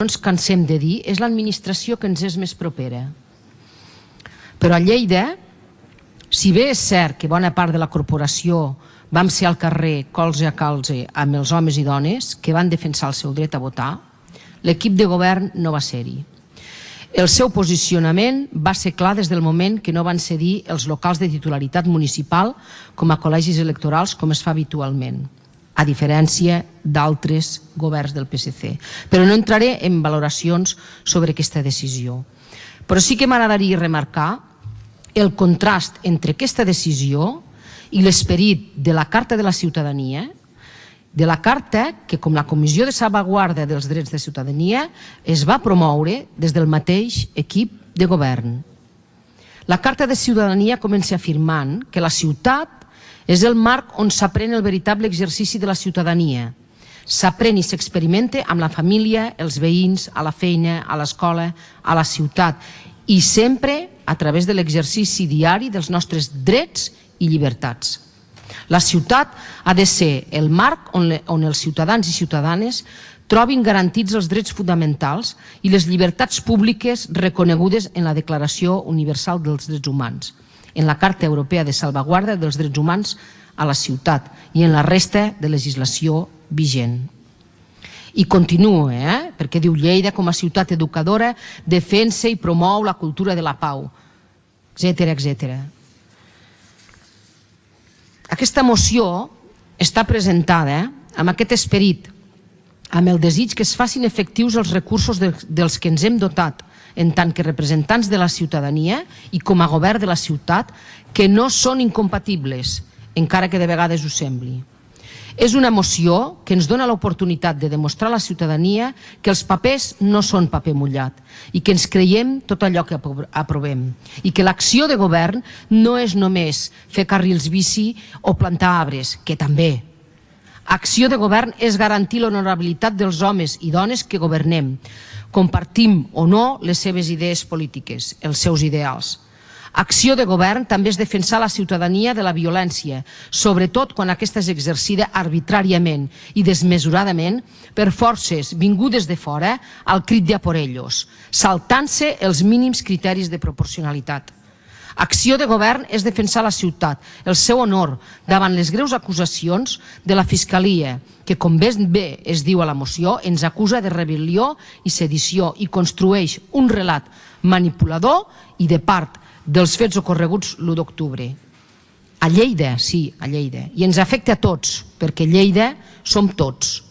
ens cansem de dir, és l'administració que ens és més propera. Però a Lleida, si bé és cert que bona part de la corporació vam ser al carrer colze a colze amb els homes i dones que van defensar el seu dret a votar, l'equip de govern no va ser-hi. El seu posicionament va ser clar des del moment que no van cedir els locals de titularitat municipal com a col·legis electorals com es fa habitualment, a diferència d'altres governs del PSC. Però no entraré en valoracions sobre aquesta decisió. Però sí que m'agradaria remarcar el contrast entre aquesta decisió i l'esperit de la Carta de la Ciutadania, de la Carta que, com la Comissió de Salvaguarda dels Drets de Ciutadania, es va promoure des del mateix equip de govern. La Carta de Ciutadania comença afirmant que la ciutat és el marc on s'aprèn el veritable exercici de la ciutadania. S'aprèn i s'experimenta amb la família, els veïns, a la feina, a l'escola, a la ciutat, i sempre a través de l'exercici diari dels nostres drets i llibertats. La ciutat ha de ser el marc on els ciutadans i ciutadanes trobin garantits els drets fonamentals i les llibertats públiques reconegudes en la Declaració Universal dels Drets Humans, en la Carta Europea de Salvaguarda dels Drets Humans a la ciutat i en la resta de legislació vigent. I continuo, perquè diu Lleida com a ciutat educadora defensa i promou la cultura de la pau, etcètera, etcètera. Aquesta moció està presentada amb aquest esperit, amb el desig que es facin efectius els recursos dels que ens hem dotat en tant que representants de la ciutadania i com a govern de la ciutat, que no són incompatibles, encara que de vegades ho sembli. És una moció que ens dona l'oportunitat de demostrar a la ciutadania que els papers no són paper mullat i que ens creiem tot allò que aprovem i que l'acció de govern no és només fer carrils bici o plantar arbres, que també. Acció de govern és garantir l'honorabilitat dels homes i dones que governem, compartim o no les seves idees polítiques, els seus ideals. Acció de govern també és defensar la ciutadania de la violència, sobretot quan aquesta és exercida arbitràriament i desmesuradament per forces vingudes de fora al crit de a por ellos, saltant-se els mínims criteris de proporcionalitat. Acció de govern és defensar la ciutat, el seu honor, davant les greus acusacions de la Fiscalia, que, com bé es diu a la moció, ens acusa de rebel·lió i sedició i construeix un relat manipulador i de part dels fets ocorreguts l'1 d'octubre. A Lleida, sí, a Lleida. I ens afecta a tots, perquè Lleida som tots.